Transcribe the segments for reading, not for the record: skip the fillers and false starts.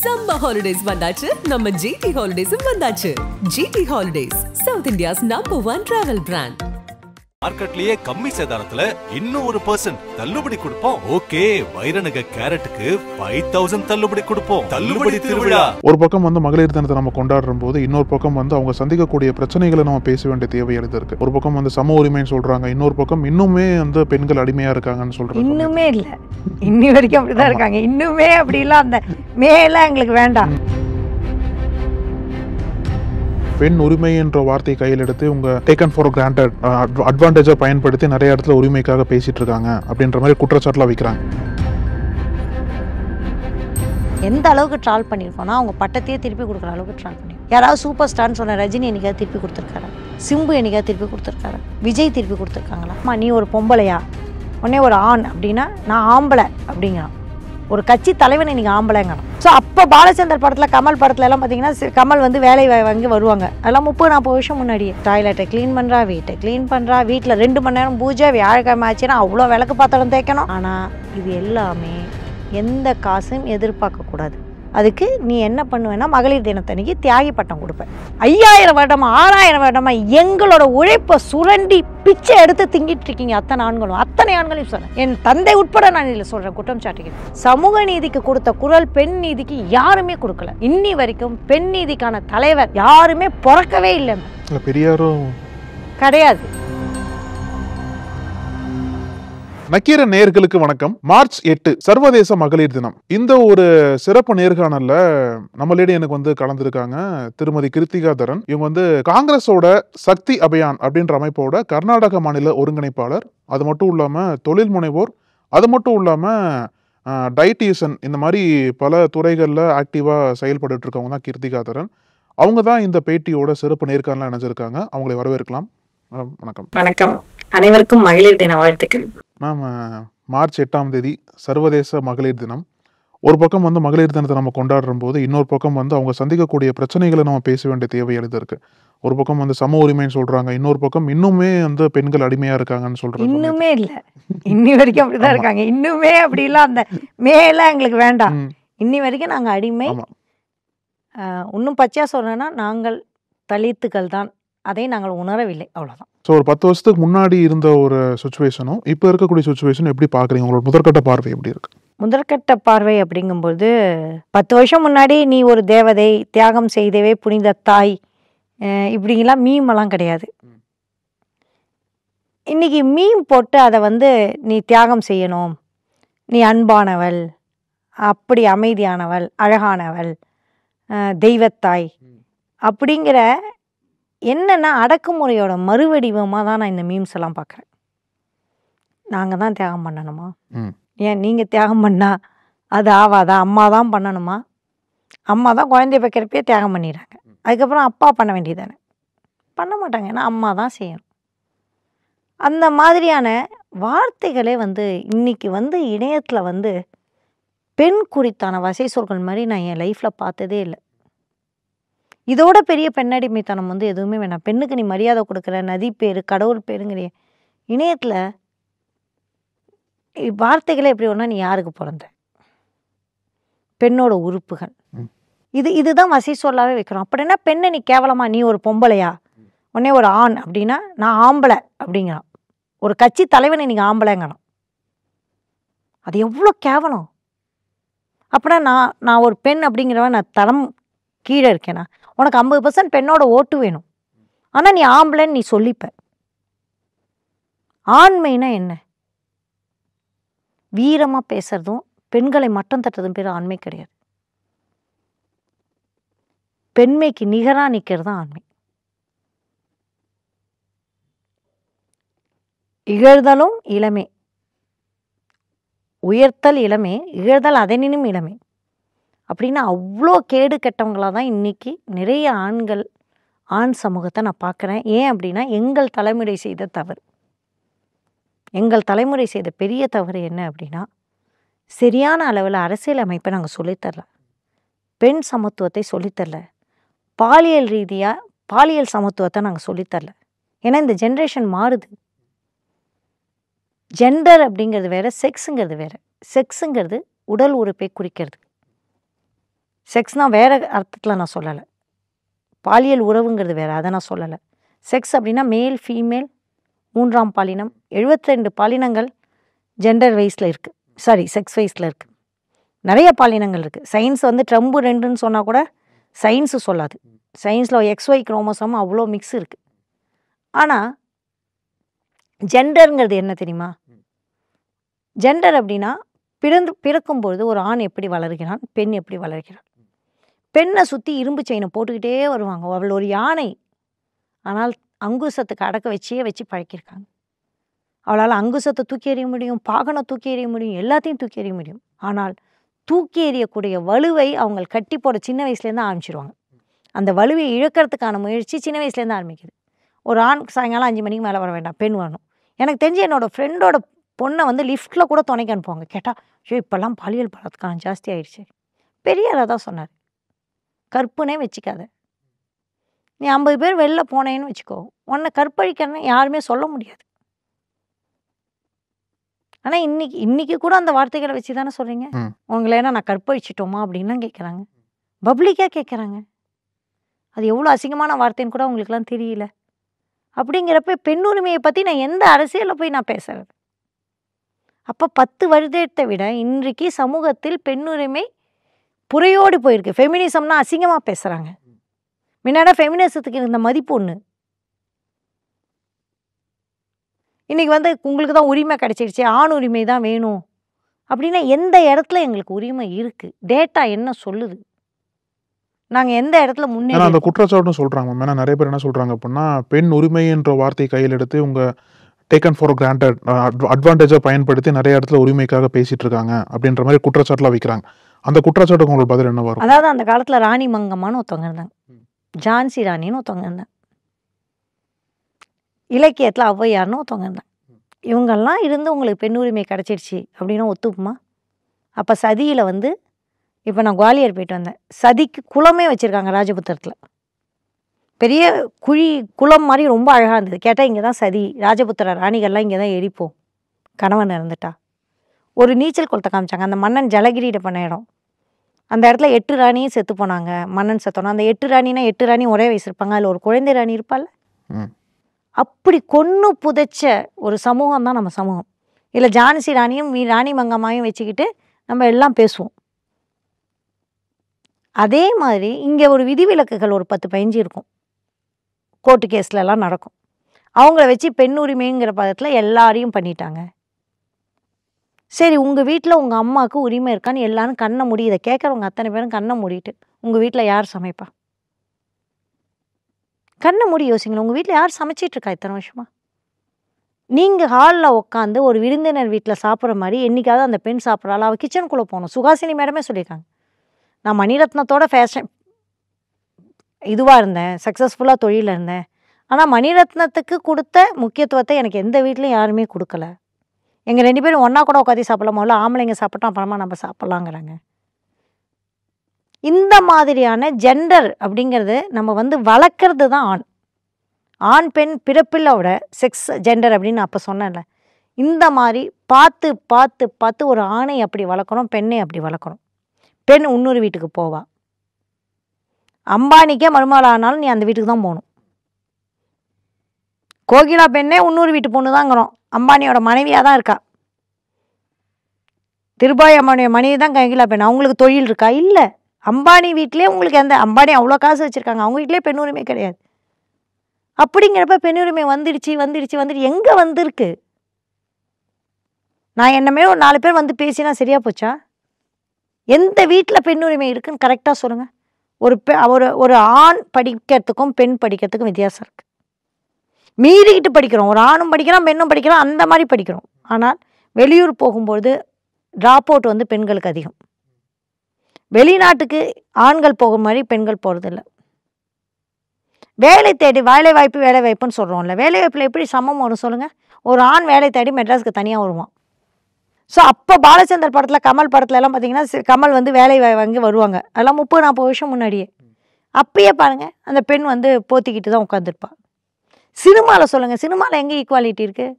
Summer holidays வந்தாச்சு நம்ம GT Holidays வந்தாச்சு. GT Holidays, South India's #1 travel brand. மார்க்கெட்லயே கம்மி சேதாரத்துல இன்னும் 1% தள்ளுபடி கொடுப்போம். ஓகே, வைரநக கேரட்டுக்கு 5000 தள்ளுபடி கொடுப்போம். தள்ளுபடி திருவிழா. ஒரு பக்கம் மகளிர் தினத்தை நம்ம கொண்டாடுற போது இன்னொரு பக்கம் அவங்க சந்திக்கக்கூடிய பிரச்சனைகளை நம்ம பேச வேண்டிய தேவை இருக்கு. ஒரு பக்கம் சம உரிமைன்னு சொல்றாங்க, இன்னொரு பக்கம் இன்னுமே பெண்கள் அடிமையா இருக்காங்கன்னு சொல்றாங்க. இன்னுமே இல்ல, இன்னி வரைக்கும் அப்படிதான் இருக்காங்க. இன்னுமே அப்படி இல்ல, அந்த மேல எங்களுக்கு வேண்டாம். பெண் உரிமை என்ற வார்த்தையை கையில் எடுத்து உங்க டேக்கன் ஃபார் கிராண்டட் அட்வான்டேஜா பயன்படுத்தி நிறைய இடத்துல உரிமைக்காக பேசிட்டு இருக்காங்க அப்படின்ற மாதிரி குற்றச்சாட்டுலாம் வைக்கிறாங்க. எந்த அளவுக்கு ட்ரால் பண்ணியிருக்கோம்னா அவங்க பட்டத்தையே திருப்பி கொடுக்குற அளவுக்கு ட்ரால் பண்ணிருக்கோம். யாராவது சூப்பர் ஸ்டார்னு சொன்ன ரஜினி என்னைக்காவது திருப்பி கொடுத்துருக்காரு? சிம்பு என்னைக்காவது திருப்பி கொடுத்துருக்காரு? விஜய் திருப்பி கொடுத்துருக்காங்களா? அம்மா நீ ஒரு பொம்பளையா, உடனே ஒரு ஆண் அப்படின்னா நான் ஆம்பளை அப்படிங்கிறான். ஒரு கட்சி தலைவனை நீங்கள் ஆம்பளைங்கணும். ஸோ அப்போ பாலச்சந்தர் படத்தில், கமல் படத்துல எல்லாம் பார்த்தீங்கன்னா கமல் வேலை வாங்கி வருவாங்க. அதெல்லாம் 30-40 வருஷம் முன்னாடியே டாய்லெட்டை க்ளீன் பண்ணுறா, வீட்டை க்ளீன் பண்ணுறா, வீட்டில் 2 மணி நேரம் பூஜை, வியாழக்கிழமை ஆச்சுன்னா அவ்வளோ விளக்கு பாத்திரம் தேய்க்கணும். ஆனால் இது எல்லாமே எந்த காசும் எதிர்பார்க்கக்கூடாது. அதுக்கு நீ என்ன பண்ணுவேன்னா மகளிர் தினத்தன்னைக்கு தியாகி பட்டம் கொடுப்பேன். 5000 வருடமா 6000 வருடமா எங்களோட உழைப்பை சுரண்டி பிச்சை எடுத்து திங்கிட்டு இருக்கீங்க அத்தனை ஆண்களையும் சொல்றேன். என் தந்தை உட்பட நான் இதில் சொல்றேன், குற்றம் சாட்டுகிறேன். சமூக நீதிக்கு கொடுத்த குரல் பெண் நீதிக்கு யாருமே கொடுக்கல. இன்னி வரைக்கும் பெண் நீதிக்கான தலைவர் யாருமே பிறக்கவே இல்லை. பெரியாரும் கிடையாது. நக்கீர நேயர்களுக்கு வணக்கம். மார்ச் 8 சர்வதேச மகளிர் தினம். இந்த ஒரு சிறப்பு நேர்காணல்ல நம்மளிடையே எனக்கு கலந்துருக்காங்க திருமதி கிருத்திகாதரன். இவங்க காங்கிரஸோட சக்தி அபியான் அப்படின்ற அமைப்போட கர்நாடக மாநில ஒருங்கிணைப்பாளர். அது மட்டும் இல்லாம தொழில் முனைவோர், அது மட்டும் இல்லாம டயட்டீஷியன், இந்த மாதிரி பல துறைகளில் ஆக்டிவா செயல்பட்டு இருக்கவங்க தான் கிருத்திகாதரன். அவங்க தான் இந்த பேட்டியோட சிறப்பு நேர்காணல இணைஞ்சிருக்காங்க. அவங்களை வரவேற்கலாம். வணக்கம். வணக்கம், அனைவருக்கும் மகளிர் தின வாழ்த்துக்கள். மேம், மார்ச் 8 சர்வதேச மகளிர் தினம். ஒரு பக்கம் மகளிர் தினத்தை நம்ம கொண்டாடுற போது இன்னொரு பக்கம் அவங்க சந்திக்கக்கூடிய பிரச்சனைகளை நம்ம பேச வேண்டிய தேவை இருக்கு. ஒரு பக்கம் சம உரிமைன்னு சொல்றாங்க, இன்னொரு பக்கம் இன்னுமே பெண்கள் அடிமையா இருக்காங்கன்னு சொல்றாங்க. இன்னுமே இல்ல, இன்னி வரைக்கும் அப்படிதான் இருக்காங்க. இன்னுமே அப்படி இல்ல, அந்த மேல எங்களுக்கு வேண்டாம். இன்னி வரைக்கும் நாங்க அடிமை. இன்னும் பச்சையா சொல்றேன்னா நாங்கள் தலித்துக்கள் தான், அதை நாங்கள் உணரவில்லை, அவ்வளவுதான். ஸோ ஒரு 10 வருஷத்துக்கு முன்னாடி இருந்த ஒரு சுச்சுவேஷனும் இப்போ இருக்கக்கூடிய சுச்சுவேஷன் எப்படி பார்க்குறீங்க? உங்களோட முதற்கட்ட பார்வை எப்படி இருக்கு? முதற்கட்ட பார்வை அப்படிங்கும்போது 10 வருஷம் முன்னாடி நீ ஒரு தேவதை, தியாகம் செய்தவே புனித தாய், இப்படிங்கெல்லாம் மீமெல்லாம் கிடையாது. இன்னைக்கு மீம் போட்டு அதை நீ தியாகம் செய்யணும், நீ அன்பானவள், அப்படி அமைதியானவள், அழகானவள், தெய்வத்தாய் அப்படிங்கிற என்னென்னா அடக்குமுறையோட மறுவடிவமாக தான் நான் இந்த மீம்ஸ் எல்லாம் பார்க்குறேன். நாங்கள் தான் தியாகம் பண்ணணுமா? ஏன் நீங்கள் தியாகம் பண்ணால் அது ஆவாதா? அம்மா தான் பண்ணணுமா? அம்மா தான் குழந்தைய வைக்கிறப்பே தியாகம் பண்ணிடுறாங்க. அதுக்கப்புறம் அப்பா பண்ண வேண்டியதானே? பண்ண மாட்டாங்க, ஏன்னா அம்மா தான் செய்யணும். அந்த மாதிரியான வார்த்தைகளே இன்னைக்கு இணையத்தில் பெண் குறித்தான வசை சொற்கள் மாதிரி நான் என் லைஃப்பில் பார்த்ததே இல்லை. இதோட பெரிய பெண்ணடிமைத்தனம் எதுவுமே வேணாம். பெண்ணுக்கு நீ மரியாதை கொடுக்குற, நதி பேர், கடவுள் பேருங்கிற இணையத்தில் வார்த்தைகளே எப்படி ஒன்றா நீ யாருக்கு பிறந்த? பெண்ணோட உறுப்புகள் இதுதான் வசை சொல்லாவே வைக்கிறோம். அப்படின்னா பெண்ணை நீ கேவலமா, நீ ஒரு பொம்பளையா, உடனே ஒரு ஆண் அப்படின்னா நான் ஆம்பளை அப்படிங்கிறான். ஒரு கட்சி தலைவனை நீங்கள் ஆம்பளைங்கணும். அது எவ்வளோ கேவலம். அப்படின்னா நான் ஒரு பெண் அப்படிங்கிறவன் நான் தரம் கீழே இருக்கேனா? உனக்கு 50% பெண்ணோட ஓட்டு வேணும், ஆனால் நீ ஆம்பளைன்னு நீ சொல்லிப்ப. ஆண்மைனா என்ன? வீரமாக பேசுறதும் பெண்களை மட்டம் தட்டுறதும் பேர் ஆண்மை கிடையாது. பெண்மைக்கு நிகராக நிற்கிறது தான் ஆண்மை. இகழ்தலும் இளமே, உயர்த்தல் இளமே, இகழ்தல் அதனினும் இளமே அப்படின்னா அவ்வளோ கேடு கெட்டவங்களாக தான் இன்றைக்கி நிறைய ஆண் சமூகத்தை நான் பார்க்குறேன். ஏன் அப்படின்னா எங்கள் தலைமுறை செய்த தவறு, எங்கள் தலைமுறை செய்த பெரிய தவறு என்ன அப்படின்னா சரியான அளவில் அரசியல் அமைப்பை நாங்கள் சொல்லித்தரல, பெண் சமத்துவத்தை சொல்லித்தரல, பாலியல் ரீதியாக பாலியல் சமத்துவத்தை நாங்கள் சொல்லித்தரல. ஏன்னா இந்த ஜென்ரேஷன் மாறுது. ஜெண்டர் அப்படிங்கிறது வேறு, செக்ஸுங்கிறது வேறு. செக்ஸுங்கிறது உடல் உறுப்பை குறிக்கிறது, செக்ஸ்னால் வேறு அர்த்தத்தில் நான் சொல்லலை, பாலியல் உறவுங்கிறது வேறு, அதை நான் சொல்லலை. செக்ஸ் அப்படின்னா மேல் ஃபீமேல் 3ஆம் பாலினம், 72 பாலினங்கள் ஜெண்டர் வைஸில் இருக்குது, சாரி செக்ஸ் வைஸில் இருக்குது. நிறைய பாலினங்கள் இருக்குது. சயின்ஸ் வந்து ட்ரம்பு 2ன்னு சொன்னால் கூட சயின்ஸு சொல்லாது. சயின்ஸில் XY குரோமோசோம் அவ்வளோ மிக்ஸ் இருக்குது. ஆனால் ஜெண்டருங்கிறது என்ன தெரியுமா? ஜெண்டர் அப்படின்னா பிறக்கும்பொழுது ஒரு ஆண் எப்படி வளர்கிறான், பெண் எப்படி வளர்கிறான். பெண்ணை சுற்றி இரும்பு செயினை போட்டுக்கிட்டே வருவாங்க. அவள் ஒரு யானை, ஆனால் அங்குசத்துக்கு அடக்க வச்சு பழக்கியிருக்காங்க. அவளால் அங்குசத்தை தூக்கி எறிய முடியும், பாகனை தூக்கி எறிய முடியும், எல்லாத்தையும் தூக்கி எறிய முடியும். ஆனால் தூக்கி எறியக்கூடிய வலுவை அவங்க கட்டி போட சின்ன வயசுலேருந்து ஆரம்பிச்சிருவாங்க. அந்த வலுவை இழக்கிறதுக்கான முயற்சி சின்ன வயசுலேருந்து ஆரம்பிக்குது. ஒரு ஆண் சாயங்காலம் 5 மணிக்கு மேலே வர வேண்டாம், பெண் வரணும். எனக்கு தெரிஞ்சு என்னோடய ஃப்ரெண்டோட பொண்ணை வந்து லிஃப்ட்டில் கூட துணைக்கு அனுப்புவாங்க. கேட்டால் ஐயோ இப்போல்லாம் பாலியல் பலாத்காரம் ஜாஸ்தி ஆயிடுச்சு. பெரியார் தான் சொன்னார், கற்புனே வச்சுக்காத. நீ 50 பேர் வெளில போனேன்னு வச்சுக்கோ, உன்னை கற்பழிக்கிறன்னு யாருமே சொல்ல முடியாது. ஆனால் இன்னைக்கு கூட அந்த வார்த்தைகளை வச்சு தானே சொல்கிறீங்க. உங்களை ஏன்னா நான் கற்பழிச்சிட்டோமா அப்படின்லாம் கேட்குறாங்க, பப்ளிக்காக கேட்குறாங்க. அது எவ்வளோ அசிங்கமான வார்த்தைன்னு கூட அவங்களுக்குலாம் தெரியல. அப்படிங்கிறப்ப பெண் உரிமையை பற்றி நான் எந்த அரசியலில் போய் நான் பேசுறது? அப்போ 10 வருடத்தை விட இன்றைக்கு சமூகத்தில் பெண் உரிமை புறையோடு போயிருக்கு. ஃபெமினிசம்னா அசிங்கமாக பேசுகிறாங்க. முன்னாடி ஃபெமினிசத்துக்கு இருந்த மதிப்பு ஒன்று, இன்றைக்கி வந்து உங்களுக்கு தான் உரிமை கிடைச்சிருச்சு, ஆண் உரிமை தான் வேணும் அப்படின்னா எந்த இடத்துல எங்களுக்கு உரிமை இருக்குது? டேட்டா என்ன சொல்லுது? நாங்கள் எந்த இடத்துல முன்னே அந்த குற்றச்சாட்டுன்னு சொல்கிறாங்க. ஏன்னா நிறைய பேர் என்ன சொல்கிறாங்க அப்படின்னா, பெண் உரிமை என்ற வார்த்தை கையில் எடுத்து இவங்க டேக்கன் ஃபார் கிராண்டட் அட்வான்டேஜாக பயன்படுத்தி நிறைய இடத்துல உரிமைக்காக பேசிகிட்டு இருக்காங்க அப்படின்ற மாதிரி குற்றச்சாட்டுலாம் வைக்கிறாங்க. அந்த குற்றச்சாட்டுக்கு உங்களுக்கு பதில் என்ன வரும்? அதாவது அந்த காலத்தில் ராணி மங்கம்மான்னு ஒருத்தவங்க இருந்தாங்க, ஜான்சி ராணின்னு ஒருத்தவங்க இருந்தாங்க, இலக்கியத்தில் ஔவையார்னு ஒருத்தவங்க இருந்தாங்க. இவங்கெல்லாம் இருந்து உங்களுக்கு பெண் உரிமை கிடச்சிடுச்சு அப்படின்னா ஒத்துக்குமா? அப்போ சதியில் வந்து இப்போ நான் குவாலியர் போயிட்டு வந்தேன், சதிக்கு குளமே வச்சுருக்காங்க ராஜபுத்திரத்தில். பெரிய குளம் மாதிரி ரொம்ப அழகாக இருந்தது. கேட்டால் இங்கே தான் சதி, ராஜபுத்திர ராணிகள்லாம் இங்கே தான் எரிப்போம் கணவன் இறந்துட்டா. ஒரு நீச்சல் குளத்தை காமிச்சாங்க, அந்த மன்னன் ஜலகிரியிட பண்ண இடம். அந்த இடத்துல 8 ராணியும் செத்து போனாங்க, மன்னன் செத்தோன்னா. அந்த 8 ராணினா 8 ராணி ஒரே வயசு இருப்பாங்க, அதில் ஒரு குழந்தை ராணி இருப்பாள். அப்படி கொன்று புதைச்ச ஒரு சமூகம் தான் நம்ம சமூகம். இல்லை ஜான்சி ராணியும் ராணி மங்கம்மாயும் வச்சுக்கிட்டு நம்ம எல்லாம் பேசுவோம். அதே மாதிரி இங்கே ஒரு விதிவிலக்குகள் ஒரு 10-15 இருக்கும், கோர்ட்டு கேஸ்லலாம் நடக்கும். அவங்கள வச்சு பெண் உரிமைங்கிற பதத்தில் எல்லாரையும் பண்ணிட்டாங்க. சரி, உங்கள் வீட்டில் உங்கள் அம்மாவுக்கு உரிமை இருக்கான்னு எல்லாரும் கண்ணை மூடி, இதை கேட்குறவங்க அத்தனை பேரும் கண்ணை மூடிட்டு உங்கள் வீட்டில் யார் சமைப்பா? கண்ணை மூடி யோசிங்களேன், உங்கள் வீட்டில் யார் சமைச்சிட்ருக்கா இத்தனை வருஷமா? நீங்கள் ஹாலில் உட்காந்து ஒரு விருந்தினர் வீட்டில் சாப்பிட்ற மாதிரி என்றைக்காவது அந்த பெண் சாப்பிட்றாள்? அவள் கிச்சனுக்குள்ளே போகணும். சுகாசினி மேடமே சொல்லியிருக்காங்க, நான் மணிரத்னத்தோட ஃபேஷன் இதுவாக இருந்தேன், சக்ஸஸ்ஃபுல்லாக தொழிலில் இருந்தேன், ஆனால் மணிரத்னத்துக்கு கொடுத்த முக்கியத்துவத்தை எனக்கு எந்த வீட்லையும் யாருமே கொடுக்கல. எங்கள் 2 பேரும் ஒன்றா கூட உட்காந்து சாப்பிடலாம், முதல்ல ஆம்பளைங்க சாப்பிட்டோம் அப்புறமா நம்ம சாப்பிட்லாங்கிறாங்க. இந்த மாதிரியான ஜெண்டர் அப்படிங்கிறது நம்ம வந்து வளர்க்குறது தான் ஆண் பெண் பிறப்பிலோட செக்ஸ் ஜெண்டர் அப்படின்னு அப்போ சொன்னேன்ல. இந்த மாதிரி பார்த்து பார்த்து பார்த்து ஒரு ஆணை அப்படி வளர்க்கணும், பெண்ணை அப்படி வளர்க்கணும். பெண் இன்னொரு வீட்டுக்கு போவா, அம்பானிக்கே மருமகள் ஆனாலும் நீ அந்த வீட்டுக்கு தான் போகணும். கோகிலா பெண்ணே இன்னொரு வீட்டு பொண்ணு தாங்கிறோம், அம்பானியோட மனைவியாக தான் இருக்கா. திருபாய் அம்பானியோட மனைவி தான் கோகிலா பெண். அவங்களுக்கு தொழில் இருக்கா? இல்லை. அம்பானி வீட்டிலே உங்களுக்கு அம்பானி அவ்வளோ காசு வச்சுருக்காங்க, அவங்க வீட்டிலே பெண் உரிமை கிடையாது. அப்படிங்கிறப்ப பெண் உரிமை வந்துடுச்சு எங்கே வந்திருக்கு? நான் என்னமே ஒரு 4 பேர் வந்து பேசினா சரியா போச்சா? எந்த வீட்டில் பெண் உரிமை இருக்குன்னு கரெக்டாக சொல்லுங்கள். ஒரு ஆண் படிக்கிறதுக்கும் பெண் படிக்கிறதுக்கும் வித்தியாசம் இருக்குது. மீறிக்கிட்டு படிக்கிறோம், ஒரு ஆணும் படிக்கிறான் பெண்ணும் படிக்கிறான், அந்த மாதிரி படிக்கிறோம். ஆனால் வெளியூர் போகும்போது ட்ராப் அவுட் வந்து பெண்களுக்கு அதிகம். வெளிநாட்டுக்கு ஆண்கள் போகும் மாதிரி பெண்கள் போகிறதில்ல. வேலை தேடி வேலை வாய்ப்புன்னு சொல்கிறோம்ல, வேலை வாய்ப்பில் எப்படி சமம் வரும் சொல்லுங்கள்? ஒரு ஆண் வேலை தேடி மெட்ராஸுக்கு தனியாக வருவான். ஸோ அப்போ பாலச்சந்தர் படத்தில் கமல் படத்துல எல்லாம் பார்த்தீங்கன்னா கமல் வந்து வேலை வாங்கி வருவாங்க, அதெல்லாம் 30-40 வருஷம் முன்னாடியே. அப்பயே பாருங்கள் அந்த பெண் வந்து போத்திக்கிட்டு தான் உட்காந்துருப்பாள். சினிமாவில் சொல்லுங்கள், சினிமாவில் எங்கே ஈக்குவாலிட்டி இருக்குது?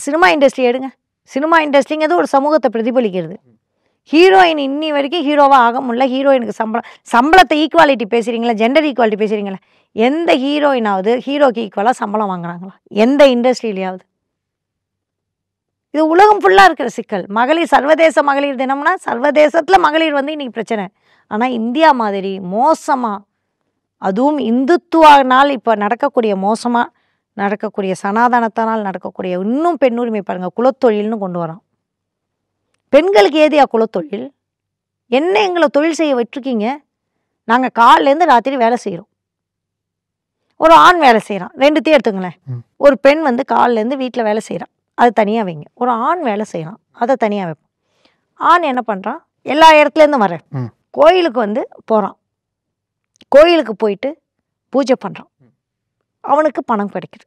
சினிமா இண்டஸ்ட்ரி எடுங்க, சினிமா இண்டஸ்ட்ரிங்கிறது ஒரு சமூகத்தை பிரதிபலிக்கிறது. ஹீரோயின் இன்னி வரைக்கும் ஹீரோவாக ஆக முடியல. ஹீரோயினுக்கு சம்பளத்தை ஈக்குவாலிட்டி பேசுகிறீங்களா, ஜெண்டர் ஈக்குவாலிட்டி பேசுகிறீங்களா? எந்த ஹீரோயினாவது ஹீரோக்கு ஈக்குவலாக சம்பளம் வாங்குறாங்களா எந்த இண்டஸ்ட்ரியிலையாவது? இது உலகம் ஃபுல்லாக இருக்கிற சிக்கல். மகளிர் சர்வதேச மகளிர் தினம்னா சர்வதேசத்தில் மகளிர் வந்து இன்றைக்கி பிரச்சனை. ஆனால் இந்தியா மாதிரி மோசமாக, அதுவும் இந்துத்துவனால் இப்போ நடக்கக்கூடிய மோசமாக நடக்கக்கூடிய, சனாதனத்தினால் நடக்கக்கூடிய இன்னும் பெண்ணுரிமை பாருங்கள், குலத்தொழில்னு கொண்டு வரோம். பெண்களுக்கு ஏதியா குலத்தொழில்? என்ன எங்களை தொழில் செய்ய விட்டுருக்கீங்க? நாங்கள் காலிலேருந்து ராத்திரி வேலை செய்கிறோம். ஒரு ஆண் வேலை செய்கிறான், ரெண்டுத்தையும் எடுத்துங்களேன். ஒரு பெண் வந்து காலிலேருந்து வீட்டில் வேலை செய்கிறான், அது தனியாக வைங்க. ஒரு ஆண் வேலை செய்கிறான், அதை தனியாக வைப்போம். ஆண் என்ன பண்ணுறான்? எல்லா இடத்துலேருந்தும் வரேன், கோயிலுக்கு வந்து போகிறான், கோயிலுக்கு போயிட்டு பூஜை பண்ணுறான், அவனுக்கு பணம் கிடைக்குது.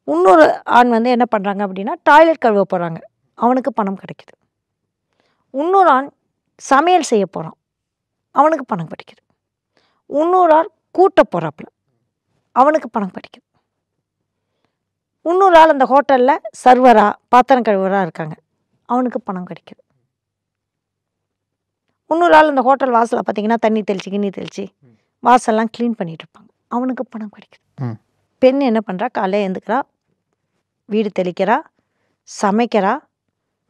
இன்னொரு ஆண் வந்து என்ன பண்ணுறாங்க அப்படின்னா டாய்லெட் கழுவ போகிறாங்க, அவனுக்கு பணம் கிடைக்குது. இன்னொரு ஆண் சமையல் செய்ய போகிறான், அவனுக்கு பணம் கிடைக்குது. இன்னொரு ஆள் கூட்ட போகிறாப்புல, அவனுக்கு பணம் கிடைக்குது. இன்னொரு ஆள் அந்த ஹோட்டலில் சர்வராக பாத்திரம் கழுவராக இருக்காங்க, அவனுக்கு பணம் கிடைக்குது. இன்னொரு ஆள் அந்த ஹோட்டல் வாசலில் பார்த்தீங்கன்னா தண்ணி தெளிச்சு கிண்ணி தெளிச்சு வாசல்லாம் க்ளீன் பண்ணிட்டு இருப்பாங்க, அவனுக்கு பணம் கிடைக்குது. பெண் என்ன பண்ணுறா? காலையில் எழுந்துக்கிறா, வீடு தெளிக்கிறா, சமைக்கிறா,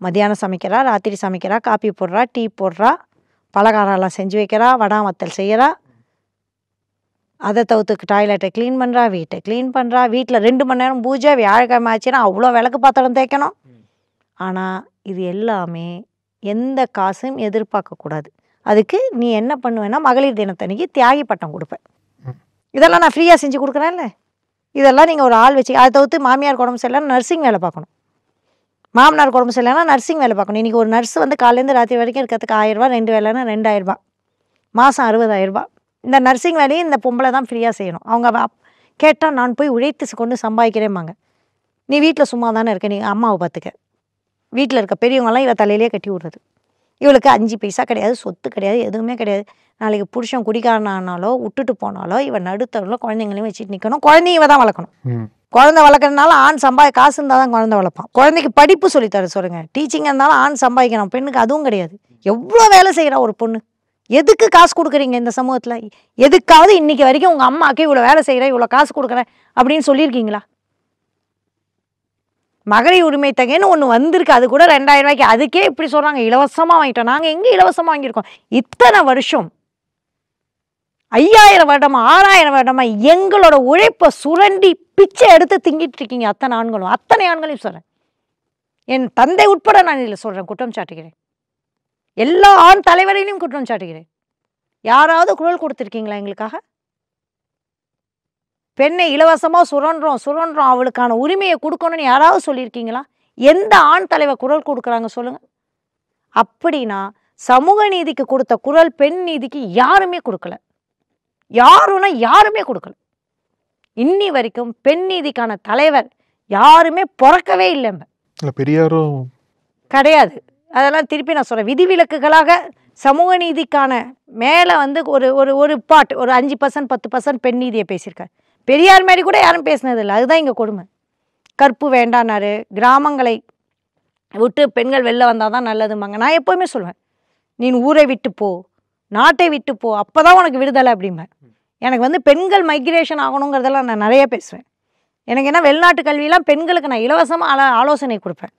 மதியானம் சமைக்கிறா, ராத்திரி சமைக்கிறா, காப்பி போடுறா, டீ போடுறா, பலகாரம்லாம் செஞ்சு வைக்கிறா, வடாமத்தல் செய்கிறா, அதை தவிர்த்துக்கு டாய்லெட்டை க்ளீன் பண்ணுறா, வீட்டை க்ளீன் பண்ணுறா. வீட்டில் 2 மணி நேரம் பூஜை, வியாழக்கிழமை ஆச்சுன்னா அவ்வளோ விளக்கு பாத்திரம் தேய்க்கணும். ஆனால் இது எல்லாமே எந்த காசும் எதிர்பார்க்கக்கூடாது. அதுக்கு நீ என்ன பண்ணுவேன்னா மகளிர் தினத்தன்னைக்கு தியாகி பட்டம் கொடுப்பேன். இதெல்லாம் நான் ஃப்ரீயாக செஞ்சு கொடுக்குறேன்ல. இதெல்லாம் நீங்கள் ஒரு ஆள் வச்சு, அதை தவிர்த்து மாமியார் உடம்பு சரியில்லைன்னா நர்சிங் வேலை பார்க்கணும், மாமனார் உடம்பு சரியில்லைன்னா நர்சிங் வேலை பார்க்கணும். இன்றைக்கி ஒரு நர்ஸ் வந்து காலையிலேருந்து ராத்திரி வரைக்கும் இருக்கிறதுக்கு 1000 ரூபா, 2 வேலைன்னா 2000 ரூபா, மாதம் 60,000 ரூபா. இந்த நர்சிங் வேலையை இந்த பொம்பளை தான் ஃப்ரீயாக செய்யணும். அவங்க கேட்டால் நான் போய் உழைத்து கொண்டு சம்பாதிக்கிறேம்பாங்க. நீ வீட்டில் சும்மா தானே இருக்க, நீ அம்மாவை பார்த்துக்க. வீட்டில் இருக்க பெரியவங்களாம் இவ தலையிலே கட்டி விடுறது. இவளுக்கு 5 பைசா கிடையாது, சொத்து கிடையாது, எதுவுமே கிடையாது. நாளைக்கு புருஷன் குடிக்காரனானாலோ விட்டுட்டு போனாலோ இவன் நடுத்தரில் குழந்தைங்களையும் வச்சுட்டு நிற்கணும். குழந்தைய இவ தான் வளர்க்கணும். குழந்தை வளர்க்குறதுனால ஆண் காசு இருந்தால் தான் குழந்தை வளர்ப்பான். குழந்தைக்கு படிப்பு சொல்லித்தர சொல்லுங்க, டீச்சிங் இருந்தாலும் ஆண் சம்பாதிக்கணும். பெண்ணுக்கு அதுவும் கிடையாது. எவ்வளோ வேலை செய்கிறா ஒரு பொண்ணு. எதுக்கு காசு கொடுக்குறீங்க இந்த சமூகத்தில்? எதுக்காவது இன்னைக்கு வரைக்கும் உங்கள் அம்மாவுக்கு இவ்வளோ வேலை செய்கிறேன், இவ்வளோ காசு கொடுக்குறேன் அப்படின்னு சொல்லியிருக்கீங்களா? மகளிர் உரிமை தொகைன்னு ஒன்று வந்திருக்கு, அது கூட 2000 ரூபாய்க்கு. அதுக்கே இப்படி சொல்கிறாங்க, இலவசமாக வாங்கிட்டோம். நாங்கள் எங்கே இலவசமாக வாங்கியிருக்கோம்? இத்தனை வருஷம் 5000 வருடமா 6000 வருடமா எங்களோட உழைப்பை சுரண்டி பிச்சை எடுத்து திங்கிட்டு இருக்கீங்க அத்தனை ஆண்களையும் சொல்கிறேன். என் தந்தை உட்பட நான் இதில் சொல்கிறேன், குற்றம் சாட்டுகிறேன். எல்லா ஆண் தலைவரையிலும் குற்றம் சாட்டுகிறேன். யாராவது குரல் கொடுத்துருக்கீங்களா எங்களுக்காக? பெண்ணை இலவசமாக சுரண்டுறோம், அவளுக்கான உரிமையை கொடுக்கணும்னு யாராவது சொல்லியிருக்கீங்களா? எந்த ஆண் தலைவர் குரல் கொடுக்குறாங்க சொல்லுங்க. அப்படின்னா சமூக நீதிக்கு கொடுத்த குரல் பெண் நீதிக்கு யாருமே கொடுக்கல. யாருமே கொடுக்கல. இன்னி வரைக்கும் பெண் நீதிக்கான தலைவர் யாருமே பிறக்கவே இல்லை. பெரியாரும் கிடையாது. அதெல்லாம் திருப்பி நான் சொல்கிறேன், விதிவிலக்குகளாக சமூக நீதிக்கான மேலே வந்து ஒரு பாட் ஒரு 5% 10% பெண் நீதியை பேசியிருக்காரு. பெரியார் மாதிரி கூட யாரும் பேசினதில்லை. அதுதான் இங்கே கொடுமை. கற்பு வேண்டான்னாரு, கிராமங்களை விட்டு பெண்கள் வெளில வந்தால் தான் நல்லதும்பாங்க. நான் எப்போவுமே சொல்லுவேன், நீ ஊரை விட்டு போ, நாட்டை விட்டு போ, அப்போ தான் உனக்கு விடுதலை அப்படிம்பேன். எனக்கு வந்து பெண்கள் மைக்ரேஷன் ஆகணுங்கிறதெல்லாம் நான் நிறைய பேசுவேன். எனக்கு என்ன வெளிநாட்டு கல்வியெல்லாம் பெண்களுக்கு நான் இலவசமாக ஆலோசனை கொடுப்பேன்.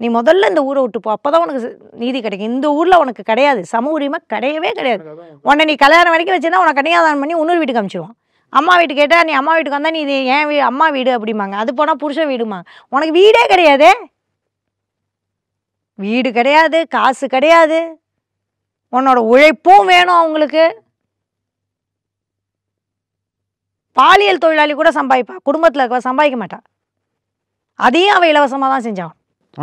நீ முதல்ல இந்த ஊரை விட்டு போ, அப்போ தான் உனக்கு நீதி கிடைக்கும். இந்த ஊரில் உனக்கு கிடையாது, சமூக உரிமை கிடையவே கிடையாது. உன்னை நீ கல்யாணம் வரைக்கும் வச்சுன்னா உனக்கு கன்னியாதானம் பண்ணி இன்னொரு வீட்டுக்கு அனுப்பிச்சிடுவான். அம்மா வீட்டுக்கு கேட்டால் நீ அம்மா வீட்டுக்கு வந்தால் நீ இது ஏன் அம்மா வீடு அப்படிம்பாங்க. அது போனால் புருஷன் வீடுமா. உனக்கு வீடே கிடையாதே, வீடு கிடையாது, காசு கிடையாது, உன்னோட உழைப்பும் வேணும் அவங்களுக்கு. பாலியல் தொழிலாளி கூட சம்பாதிப்பா, குடும்பத்தில் இருக்க சம்பாதிக்க மாட்டா. அதையும் அவள் இலவசமாக தான் செஞ்சான்.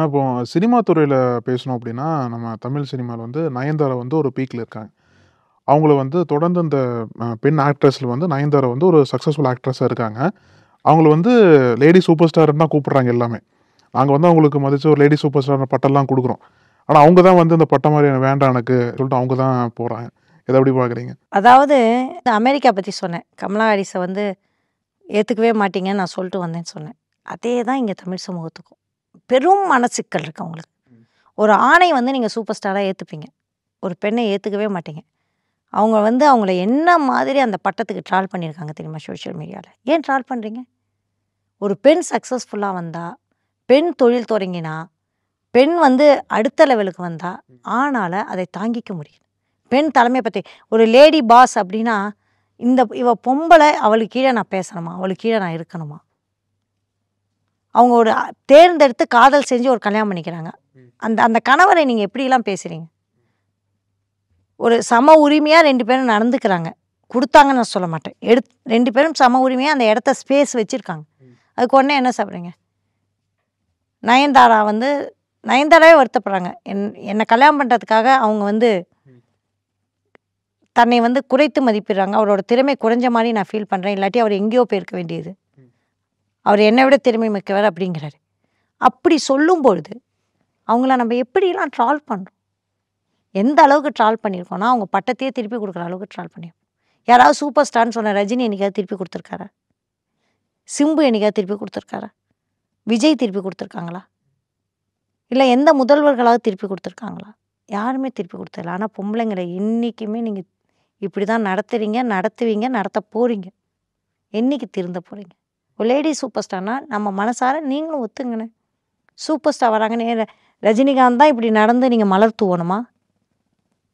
இப்போ சினிமா துறையில் பேசணும் அப்படின்னா, நம்ம தமிழ் சினிமாவில் வந்து நயன்தாரா வந்து ஒரு பீக்கில் இருக்காங்க. அவங்கள வந்து தொடர்ந்து இந்த பெண் ஆக்ட்ரஸில் வந்து நயன்தாரா வந்து ஒரு சக்ஸஸ்ஃபுல் ஆக்ட்ரஸாக இருக்காங்க. அவங்கள வந்து லேடி சூப்பர் ஸ்டார்னு தான் கூப்பிட்றாங்க எல்லாமே. நாங்கள் வந்து அவங்களுக்கு மதித்து ஒரு லேடி சூப்பர் ஸ்டார் பட்டம்லாம் கொடுக்குறோம். ஆனால் அவங்க தான் வந்து இந்த பட்டம் மாதிரி வேண்டாம் எனக்கு சொல்லிட்டு அவங்க தான் போகிறாங்க. எதை எப்படி பார்க்குறீங்க? அதாவது அமெரிக்கா பற்றி சொன்னேன், கமலா ஹாரிஸை வந்து ஏற்றுக்கவே மாட்டீங்கன்னு நான் சொல்லிட்டு வந்தேன்னு சொன்னேன். அதே தான் இங்கே தமிழ் சமூகத்துக்கும் பெரும் மனச்சிக்கல் இருக்குது. அவங்களுக்கு ஒரு ஆணை வந்து நீங்கள் சூப்பர் ஸ்டாராக ஏற்றுப்பீங்க, ஒரு பெண்ணை ஏற்றுக்கவே மாட்டீங்க. அவங்க வந்து அவங்கள என்ன மாதிரி அந்த பட்டத்துக்கு ட்ரால் பண்ணியிருக்காங்க தெரியுமா சோஷியல் மீடியாவில்? ஏன் ட்ரால் பண்ணுறீங்க? ஒரு பெண் சக்ஸஸ்ஃபுல்லாக வந்தால், பெண் தொழில் தொடங்கினா, பெண் வந்து அடுத்த லெவலுக்கு வந்தால் ஆனால் அதை தாங்கிக்க முடியும். பெண் தலைமை பற்றி ஒரு லேடி பாஸ் அப்படின்னா, இவ பொம்பளை, அவளுக்கு கீழே நான் பேசணுமா, அவளுக்கு கீழே நான் இருக்கணுமா? அவங்க ஒரு தேர்ந்தெடுத்து காதல் செஞ்சு ஒரு கல்யாணம் பண்ணிக்கிறாங்க. அந்த கணவரை நீங்கள் எப்படிலாம் பேசுகிறீங்க? ஒரு சம உரிமையாக 2 பேரும் நடந்துக்கிறாங்க, கொடுத்தாங்கன்னு நான் சொல்ல மாட்டேன். 2 பேரும் சம உரிமையாக அந்த இடத்த ஸ்பேஸ் வச்சுருக்காங்க. அதுக்கு உடனே என்ன சாப்பிட்றீங்க? நயன்தாராவே வருத்தப்படுறாங்க. என்னை கல்யாணம் பண்ணுறதுக்காக அவங்க வந்து தன்னை வந்து குறைத்து மதிப்பிடுறாங்க. அவரோட திறமை குறைஞ்ச மாதிரி நான் ஃபீல் பண்ணுறேன், இல்லாட்டி அவர் எங்கேயோ போயிருக்க வேண்டியது, அவர் என்னை விட திறமை மிக்கவர் அப்படிங்கிறாரு. அப்படி சொல்லும் பொழுது அவங்கள நம்ம எப்படிலாம் ட்ரால் பண்ணுறோம்? எந்த அளவுக்கு ட்ரால் பண்ணியிருக்கோன்னா, அவங்க பட்டத்தையே திருப்பி கொடுக்குற அளவுக்கு ட்ரால் பண்ணியிருக்கோம். யாராவது சூப்பர் ஸ்டார்னு சொன்ன ரஜினி என்னைக்காவது திருப்பி கொடுத்துருக்காரா? சிம்பு என்னைக்காவது திருப்பி கொடுத்துருக்காரா? விஜய் திருப்பி கொடுத்துருக்காங்களா? இல்லை எந்த முதல்வர்களாவது திருப்பி கொடுத்துருக்காங்களா? யாருமே திருப்பி கொடுத்ததில்ல. ஆனால் பொம்பளைங்களை என்றைக்குமே நீங்கள் இப்படி தான் நடத்துவீங்க, நடத்த போகிறீங்க. என்றைக்கு திருந்த போகிறீங்க? ஒரு லேடி சூப்பர் ஸ்டார்னா நம்ம மனசார நீங்களும் ஒத்துங்கண்ணே. சூப்பர் ஸ்டார் வராங்கன்னு ரஜினிகாந்த் தான் இப்படி நடந்து நீங்கள் மலர் தூவணுமா?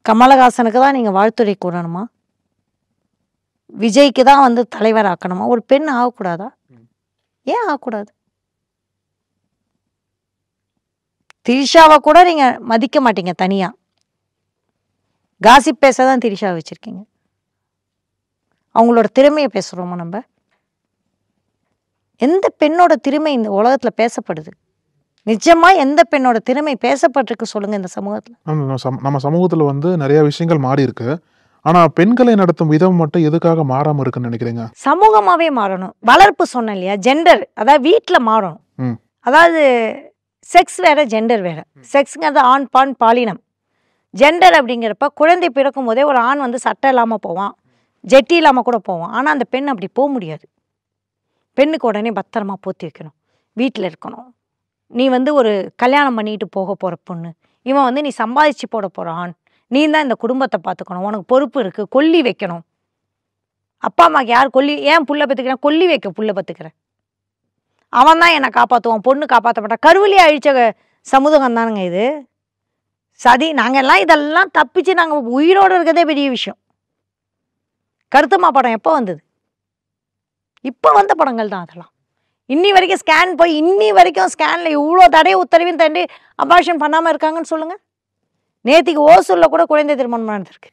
கமலஹாசனுக்கு தான் நீங்கள் வாழ்த்துறை கூறணுமா? விஜய்க்கு தான் வந்து தலைவர் ஆக்கணுமா? ஒரு பெண் ஆகக்கூடாதா? ஏன் ஆகக்கூடாது? திரிஷாவை கூட நீங்கள் மதிக்க மாட்டீங்க, தனியாக காசிப் பேச தான் திரிஷா வச்சுருக்கீங்க. அவங்களோட திறமையை பேசுகிறோமா நம்ம? எந்த பெண்ணோட திறமை இந்த உலகத்தில் பேசப்படுது? நிஜமாக எந்த பெண்ணோட திறமை பேசப்பட்டிருக்கு சொல்லுங்கள் இந்த சமூகத்தில்? நம்ம சமூகத்தில் வந்து நிறைய விஷயங்கள் மாறி இருக்கு. ஆனால் பெண்களை நடத்தும் விதம் மட்டும் எதுக்காக மாறாமல் இருக்குன்னு நினைக்கிறீங்க? சமூகமாகவே மாறணும். வளர்ப்பு சொன்னேன் இல்லையா, ஜெண்டர், அதாவது வீட்டில் மாறணும். அதாவது செக்ஸ் வேறு, ஜெண்டர் வேறு. செக்ஸுங்கிறது ஆண் பான் பாலினம். ஜெண்டர் அப்படிங்கிறப்ப குழந்தை பிறக்கும் போதே ஒரு ஆண் வந்து சட்டை இல்லாமல் போவான், ஜெட்டி இல்லாமல் கூட போவான். ஆனால் அந்த பெண் அப்படி போக முடியாது. பெண்ணுக்கு உடனே பத்திரமா போற்றி வைக்கணும், வீட்டில் இருக்கணும். நீ வந்து ஒரு கல்யாணம் பண்ணிட்டு போக போகிற பொண்ணு, இவன் வந்து நீ சம்பாதிச்சு போட போகிற ஆண், நீ தான் இந்த குடும்பத்தை பார்த்துக்கணும், உனக்கு பொறுப்பு இருக்குது, கொல்லி வைக்கணும். அப்பா அம்மாவுக்கு யார் கொல்லி? ஏன் புள்ள பத்துக்கிறேன்? கொல்லி வைக்க புள்ள பத்துக்கிறேன். அவன் தான் என்னை காப்பாற்றுவான், பொண்ணு காப்பாற்ற மாட்டான். கருவிலியை அழிச்ச சமூகம் தானுங்க இது. சதி. நாங்கள் எல்லாம் இதெல்லாம் தப்பிச்சு நாங்கள் உயிரோடு இருக்கிறதே பெரிய விஷயம். கருத்தம்மா படம் எப்போ வந்தது? இப்போ வந்த படங்கள் தான் அதெல்லாம். இன்னி வரைக்கும் ஸ்கேன் போய் இன்னி வரைக்கும் ஸ்கேனில் இவ்வளோ தடை உத்தரவையும் தாண்டி அபார்ஷன் பண்ணாமல் இருக்காங்கன்னு சொல்லுங்கள். நேற்றுக்கு ஓசூரில் கூட குழந்தை திருமணம் நடந்திருக்கு.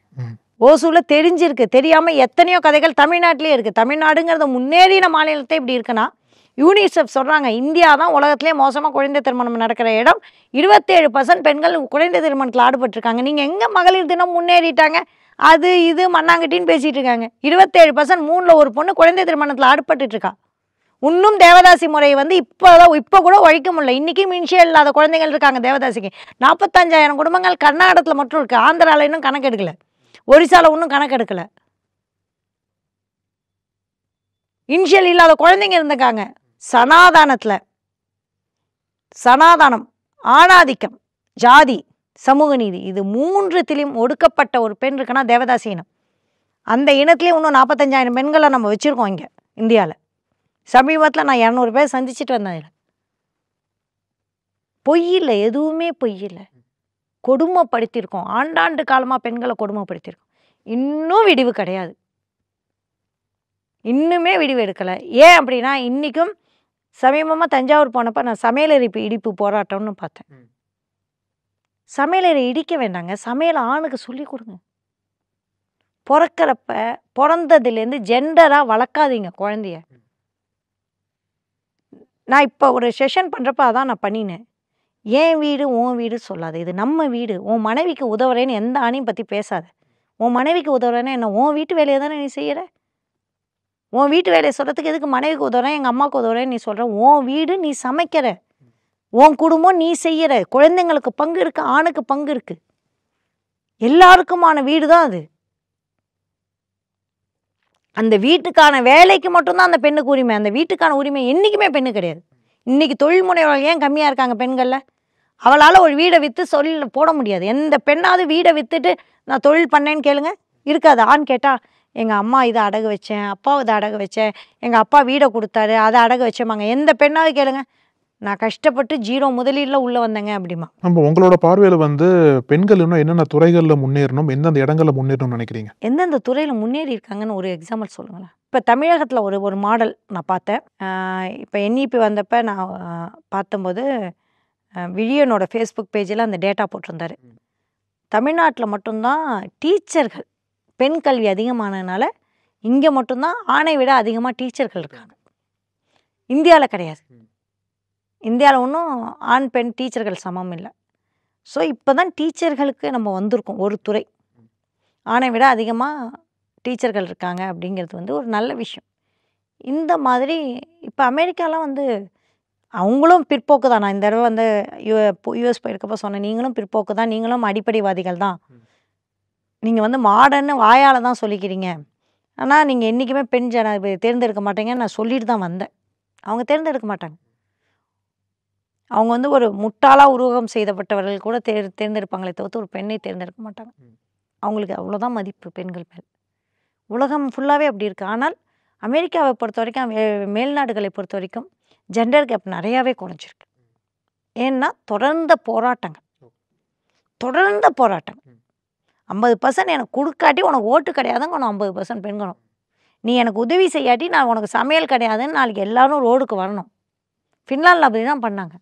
ஓசூரில் தெரிஞ்சிருக்கு, தெரியாமல் எத்தனையோ கதைகள் தமிழ்நாட்டிலே இருக்குது. தமிழ்நாடுங்கிறத முன்னேறின மாநிலத்தை இப்படி இருக்குன்னா, யூனிசெஃப் சொல்கிறாங்க இந்தியா தான் உலகத்திலே மோசமாக குழந்தை திருமணம் நடக்கிற இடம். 27% பெண்கள் குழந்தை திருமணத்தில் ஆடுபட்டிருக்காங்க. நீங்கள் எங்கே மகளிர் தினம் முன்னேறிட்டாங்க, அது இது மண்ணாங்கட்டின்னு பேசிகிட்டு இருக்காங்க. 27% 3ல் 1 பொண்ணு குழந்தை திருமணத்தில் ஆடுபட்டுருக்கா. இன்னும் தேவதாசி முறை வந்து இப்போ கூட ஒழிக்க முடியல. இன்றைக்கும் இன்ஷியல் இல்லாத குழந்தைகள் இருக்காங்க தேவதாசிக்கு. 45,000 குடும்பங்கள் கர்நாடகத்தில் மட்டும் இருக்குது. ஆந்திராவில் இன்னும் கணக்கு எடுக்கலை, ஒரிசாவில் இன்னும் கணக்கு எடுக்கலை. இன்ஷியல் இல்லாத குழந்தைங்க இருந்திருக்காங்க. சனாதானம், ஆணாதிக்கம், ஜாதி, சமூக நீதி, இது 3த்திலையும் ஒடுக்கப்பட்ட ஒரு பெண் இருக்குன்னா தேவதாசி இனம். அந்த இனத்துலேயும் இன்னும் 45,000 பெண்களை நம்ம வச்சுருக்கோம் இங்கே இந்தியாவில். சமீபத்தில் நான் 200 பேர் சந்திச்சுட்டு வந்தேன். இதில் பொய் இல்லை, எதுவுமே பொய் இல்லை. கொடுமைப்படுத்தியிருக்கோம், ஆண்டாண்டு காலமாக பெண்களை கொடுமைப்படுத்தியிருக்கோம். இன்னும் விடிவு கிடையாது, இன்னுமே விடிவு எடுக்கலை. ஏன் அப்படின்னா, இன்றைக்கும் சமீபமாக தஞ்சாவூர் போனப்போ நான் சமையலறை இடிப்பு போராட்டம்னு பார்த்தேன். சமையலறை இடிக்க வேண்டாங்க, சமையல் ஆணுக்கு சொல்லி கொடுங்க. பிறந்ததுலேருந்து ஜெண்டராக வளர்க்காதீங்க குழந்தைய. நான் இப்போ ஒரு செஷன் பண்ணுறப்ப அதான் நான் பண்ணினேன். என் வீடு உன் வீடு சொல்லாது, இது நம்ம வீடு. உன் மனைவிக்கு உதவுறேன்னு எந்த ஆணையும் பற்றி பேசாத. உன் மனைவிக்கு உதவுறேன்னு என்ன, உன் வீட்டு வேலையை தானே நீ செய்கிற. உன் வீட்டு வேலையை சொல்கிறதுக்கு எதுக்கு மனைவிக்கு உதவுறேன், எங்கள் அம்மாவுக்கு உதவுறேன்னு நீ சொல்கிற. உன் வீடு நீ சமைக்கிற, உன் குடும்பம் நீ செய்கிற. குழந்தைங்களுக்கு பங்கு இருக்குது, ஆணுக்கு பங்கு இருக்குது, எல்லாருக்குமான வீடு தான் அது. அந்த வீட்டுக்கான வேலைக்கு மட்டும்தான் அந்த பெண்ணுக்கு உரிமை. அந்த வீட்டுக்கான உரிமை என்றைக்குமே பெண்ணு கிடையாது. இன்றைக்கி தொழில் முனைவோர்கள் ஏன் கம்மியாக இருக்காங்க பெண்களில்? அவளால் ஒரு வீடை விற்று தொழில் போட முடியாது. எந்த பெண்ணாவது வீடை விற்றுட்டு நான் தொழில் பண்ணேன்னு கேளுங்க, இருக்காது. ஆண் கேட்டால் எங்கள் அம்மா இதை அடகு வச்சேன், அப்பாவை இதை அடகு வச்சேன், எங்கள் அப்பா வீடை கொடுத்தாரு அதை அடகு வச்சேம்மாங்க. எந்த பெண்ணாவது கேளுங்க, நான் கஷ்டப்பட்டு 0 முதலீடுல உள்ளே வந்தேங்க அப்படிமா. நம்ம உங்களோட பார்வையில் வந்து பெண்கள் இன்னும் என்னென்ன துறைகளில் முன்னேறணும், எந்தெந்த இடங்களில் முன்னேறணும்னு நினைக்கிறீங்க? எந்தெந்த துறையில் முன்னேறி இருக்காங்கன்னு ஒரு எக்ஸாம்பிள் சொல்லுங்களேன். இப்போ தமிழகத்தில் ஒரு மாடல் நான் பார்த்தேன். இப்போ NEP வந்தப்போ நான் பார்த்தம்போது விழியனோட ஃபேஸ்புக் பேஜில் அந்த டேட்டா போட்டிருந்தாரு. தமிழ்நாட்டில் மட்டும்தான் டீச்சர்கள் பெண் கல்வி அதிகமானதுனால இங்கே மட்டும்தான் ஆணை விட அதிகமாக டீச்சர்கள் இருக்காங்க. இந்தியாவில் கிடையாது. இந்தியாவில் ஒன்றும் ஆண் பெண் டீச்சர்கள் சமம் இல்லை. ஸோ இப்போ தான் டீச்சர்களுக்கு நம்ம வந்திருக்கோம். ஒரு துறை ஆணை விட அதிகமாக டீச்சர்கள் இருக்காங்க அப்படிங்கிறது வந்து ஒரு நல்ல விஷயம். இந்த மாதிரி இப்போ அமெரிக்காலாம் வந்து அவங்களும் பிற்போக்கு தான். நான் இந்த தடவை வந்து US போயிருக்கப்போ சொன்னேன், நீங்களும் பிற்போக்கு தான், நீங்களும் அடிப்படைவாதிகள் தான், நீங்கள் வந்து மாடர்ன்னு வாயால் தான் சொல்லிக்கிறீங்க, ஆனால் நீங்கள் என்றைக்குமே பெண் ஜனாதிபதி தேர்ந்தெடுக்க மாட்டீங்கன்னு நான் சொல்லிட்டு தான் வந்தேன். அவங்க தேர்ந்தெடுக்க மாட்டாங்க. அவங்க வந்து ஒரு முட்டாளாக உருவகம் செய்யப்பட்டவர்கள் கூட தேர்ந்தெடுப்பாங்களே தவிர்த்து ஒரு பெண்ணை தேர்ந்தெடுக்க மாட்டாங்க. அவங்களுக்கு அவ்வளோதான் மதிப்பு பெண்கள் மேல். உலகம் ஃபுல்லாகவே அப்படி இருக்குது. ஆனால் அமெரிக்காவை பொறுத்த வரைக்கும், மேல்நாடுகளை பொறுத்த வரைக்கும் ஜெண்டர் கேப் நிறையாவே குறைஞ்சிருக்கு. ஏன்னா தொடர்ந்த போராட்டங்கள் 50% எனக்கு கொடுக்காட்டி உனக்கு ஓட்டு கிடையாதுங்க, உனக்கு 50% பெண்களும். நீ எனக்கு உதவி செய்யாட்டி நான் உனக்கு சமையல் கிடையாதுன்னு நாளைக்கு எல்லாரும் ரோடுக்கு வரணும். ஃபின்லாண்டில் அப்படி தான் பண்ணாங்க.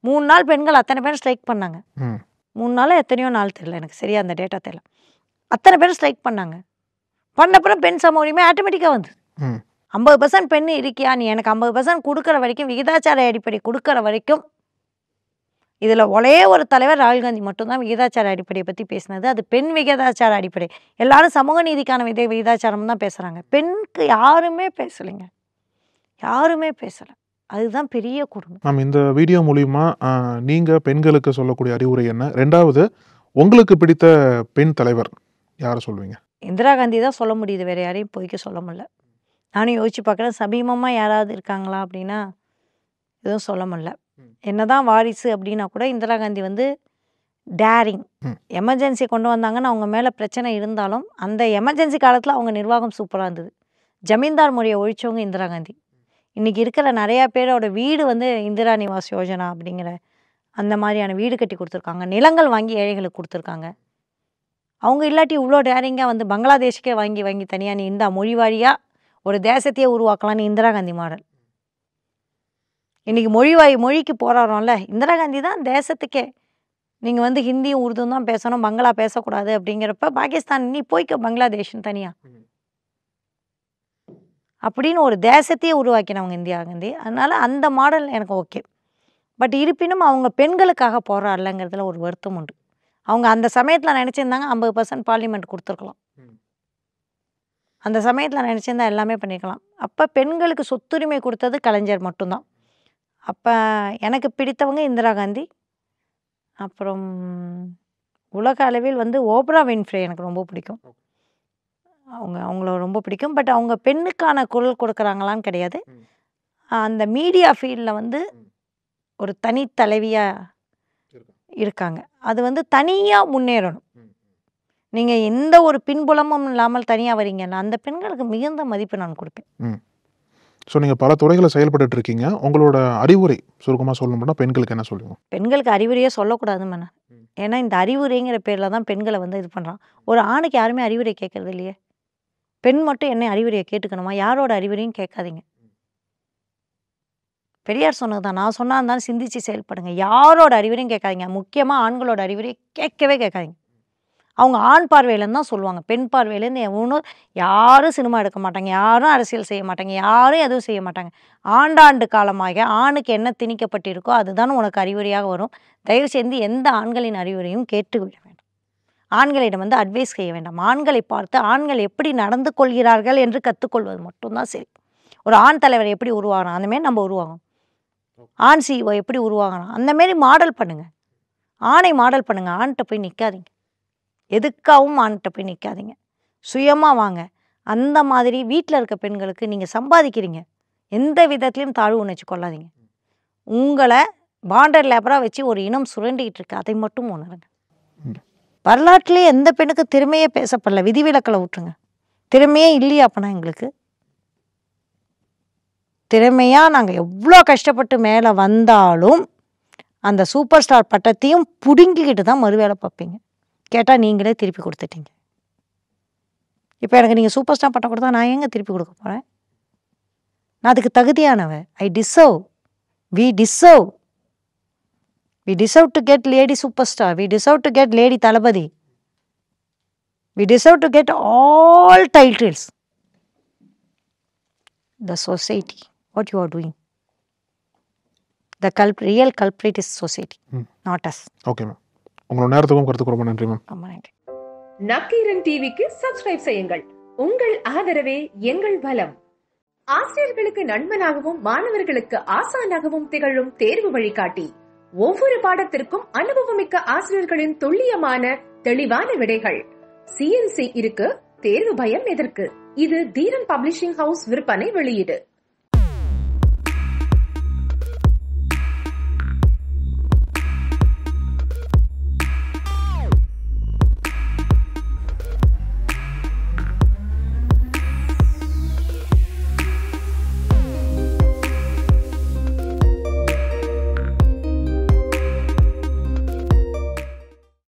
3 நாள் பெண்கள் அத்தனை பேர் ஸ்ட்ரைக் பண்ணாங்க. 3 நாள் எத்தனையோ நாள் தெரியல, எனக்கு சரியா அந்த டேட்டா தெரியல. அத்தனை பேர் ஸ்ட்ரைக் பண்ணாங்க. பண்ணப்புறம் பெண் சம உரிமை ஆட்டோமேட்டிக்காக வந்து 50% பெண் இருக்கியா, நீ எனக்கு 50% கொடுக்குற வரைக்கும், விகிதாச்சார அடிப்படை கொடுக்குற வரைக்கும். இதில் ஒரே ஒரு தலைவர் ராகுல் காந்தி மட்டும்தான் விகிதாச்சார அடிப்படையை பற்றி பேசினது. அது பெண் விகிதாச்சார அடிப்படை. எல்லாரும் சமூக நீதிக்கான விகிதாச்சாரம் தான் பேசுகிறாங்க. பெண்ணுக்கு யாருமே பேசலைங்க, யாருமே பேசலை. அதுதான் பெரிய குடும்பம். நம்ம இந்த வீடியோ மூலிமா நீங்கள் பெண்களுக்கு சொல்லக்கூடிய அறிவுரை என்ன? 2வது, உங்களுக்கு பிடித்த பெண் தலைவர் யாரை சொல்லுவீங்க? இந்திரா காந்தி தான் சொல்ல முடியுது, வேறு யாரையும் போய்க்க சொல்ல முடியல. நானும் யோசிச்சு பார்க்குறேன், சமீபமாக யாராவது இருக்காங்களா அப்படின்னா எதுவும் சொல்ல முடியல. என்னதான் வாரிசு அப்படின்னா கூட இந்திரா காந்தி வந்து டேரிங், எமர்ஜென்சி கொண்டு வந்தாங்கன்னு அவங்க மேலே பிரச்சனை இருந்தாலும் அந்த எமர்ஜென்சி காலத்தில் அவங்க நிர்வாகம் சூப்பராக இருந்தது. ஜமீன்தார் முறையை ஒழிச்சவங்க இந்திரா காந்தி. இன்றைக்கி இருக்கிற நிறையா பேரோட வீடு வந்து இந்திரா நிவாஸ் யோஜனா அப்படிங்கிற அந்த மாதிரியான வீடு கட்டி கொடுத்துருக்காங்க. நிலங்கள் வாங்கி ஏழைகளுக்கு கொடுத்துருக்காங்க. அவங்க இல்லாட்டி இவ்வளோ டேரிங்காக வந்து பங்களாதேஷ்க்கே வாங்கி தனியாக நீ இந்த மொழிவாரியாக ஒரு தேசத்தையே உருவாக்கலான்னு இந்திரா காந்தி மாடல். இன்றைக்கி மொழிக்கு போராடுறோம்ல, இந்திரா காந்தி தான் தேசத்துக்கே நீங்கள் வந்து ஹிந்தியும் உருதும் தான் பேசணும், பங்களா பேசக்கூடாது அப்படிங்கிறப்ப பாகிஸ்தான் நீ போய்க்க பங்களாதேஷ்னு தனியாக அப்படின்னு ஒரு தேசத்தையே உருவாக்கினவங்க இந்திரா காந்தி. அதனால் அந்த மாடல் எனக்கு ஓகே. பட் இருப்பினும் அவங்க பெண்களுக்காக போராடலைங்கிறதுல ஒரு வருத்தம் உண்டு. அவங்க அந்த சமயத்தில் நினச்சிருந்தாங்க 50% பார்லிமெண்ட் கொடுத்துருக்கலாம். அந்த சமயத்தில் நினச்சிருந்தா எல்லாமே பண்ணிக்கலாம். அப்போ பெண்களுக்கு சொத்துரிமை கொடுத்தது கலைஞர் மட்டும்தான். அப்போ எனக்கு பிடித்தவங்க இந்திரா காந்தி. அப்புறம் உலக அளவில் வந்து ஓப்ரா வின்ஃப்ரே எனக்கு ரொம்ப பிடிக்கும். அவங்கள ரொம்ப பிடிக்கும். பட் அவங்க பெண்ணுக்கான குரல் கொடுக்குறாங்களான்னு கிடையாது. அந்த மீடியா ஃபீல்டில் வந்து ஒரு தனித்தலைவியாக இருக்காங்க. அது வந்து தனியாக முன்னேறணும். நீங்கள் எந்த ஒரு பின்புலமும் இல்லாமல் தனியாக வரீங்கன்னா அந்த பெண்களுக்கு மிகுந்த மதிப்பு நான் கொடுப்பேன். ஸோ நீங்கள் பல துறைகளை செயல்பட்டு இருக்கீங்க. உங்களோட அறிவுரை சுருக்கமாக சொல்லணும்னா பெண்களுக்கு என்ன சொல்லுவோம்? பெண்களுக்கு அறிவுரையே சொல்லக்கூடாதுன்னு நான். ஏன்னா இந்த அறிவுரைங்கிற பேரில் தான் பெண்களை வந்து இது பண்ணுறான். ஒரு ஆணுக்கு யாருமே அறிவுரை கேட்கறது இல்லையே. பெண் மட்டும் என்ன அறிவுரையை கேட்டுக்கணுமா? யாரோட அறிவுரையும் கேட்காதீங்க. பெரியார் சொன்னது தான், நான் சொன்னா இருந்தாலும் சிந்திச்சு செயல்படுங்க. யாரோட அறிவுரையும் கேட்காதீங்க. முக்கியமாக ஆண்களோட அறிவுரையை கேட்கவே கேட்காதீங்க. அவங்க ஆண் பார்வையிலேருந்து தான் சொல்லுவாங்க. பெண் பார்வையிலேருந்து எவனும் யாரும் சினிமா எடுக்க மாட்டாங்க, யாரும் அரசியல் செய்ய மாட்டாங்க, யாரும் எதுவும் செய்ய மாட்டாங்க. ஆண்டாண்டு காலமாக ஆணுக்கு என்ன திணிக்கப்பட்டிருக்கோ அதுதான் உனக்கு அறிவுரையாக வரும். தயவு செய்து எந்த ஆண்களின் அறிவுரையும் கேட்டு விட வேண்டாம். ஆண்களிடம் வந்து அட்வைஸ் செய்ய வேண்டாம். ஆண்களை பார்த்து ஆண்கள் எப்படி நடந்து கொள்கிறார்கள் என்று கற்றுக்கொள்வது மட்டும்தான் சரி. ஒரு ஆண் தலைவர் எப்படி உருவாகணும் அந்தமாரி நம்ம உருவாகணும். ஆண் CEO எப்படி உருவாகணும் அந்தமாரி மாடல் பண்ணுங்கள். ஆணை மாடல் பண்ணுங்கள். ஆண்கிட்ட போய் நிற்காதீங்க. எதுக்காகவும் ஆண்கிட்ட போய் நிற்காதீங்க. சுயமாக வாங்க. அந்த மாதிரி வீட்டில் இருக்க பெண்களுக்கு நீங்கள் சம்பாதிக்கிறீங்க, எந்த விதத்துலையும் தாழ்வு உணர்ச்சி கொள்ளாதீங்க. உங்களை பாண்டட் லேபரா வச்சு ஒரு இனம் சுரண்டிக்கிட்டு இருக்கு. அதை மட்டும் உணருங்க. வரலாற்றிலே எந்த பெண்ணுக்கு திறமையே பேசப்படல. விதிவிலக்கில் விட்டுருங்க. திறமையே இல்லையா அப்பனா எங்களுக்கு? திறமையாக நாங்கள் எவ்வளோ கஷ்டப்பட்டு மேலே வந்தாலும் அந்த சூப்பர் ஸ்டார் பட்டத்தையும் பிடுங்கிக்கிட்டு தான் மறுவேலை பார்ப்பீங்க. கேட்டால் நீங்களே திருப்பி கொடுத்துட்டீங்க. இப்போ எனக்கு நீங்கள் சூப்பர் ஸ்டார் பட்டம் கொடுத்தா நான் எங்கே திருப்பி கொடுக்க போகிறேன்? நான் அதுக்கு தகுதியானவன். I deserve. We deserve. We deserve to get lady superstar. We deserve to get lady Thalapathy. We deserve to get all titles. The society, what you are doing. The real culprit is society, not us. Okay ma'am. உங்களோட நேரத்துக்கும் கருத்துக்கு ரொம்ப நன்றி ma'am. ரொம்ப நன்றி. நக்கீரன் டிவிக்கு subscribe செய்யுங்கள். உங்கள் ஆதரவே எங்கள் பலம். ஆசிரியர்களுக்கு நண்பனாகவும் மாணவர்களுக்கு ஆசானாகவும் திகழும் தேர்வு வழிகாட்டி. ஒவ்வொரு பாடத்திற்கும் அனுபவமிக்க ஆசிரியர்களின் துல்லியமான தெளிவான விடைகள். CNC இருக்கு, தேர்வு பயம் எதற்கு? இது தீரன் பப்ளிஷிங் ஹவுஸ் விற்பனை வெளியீடு.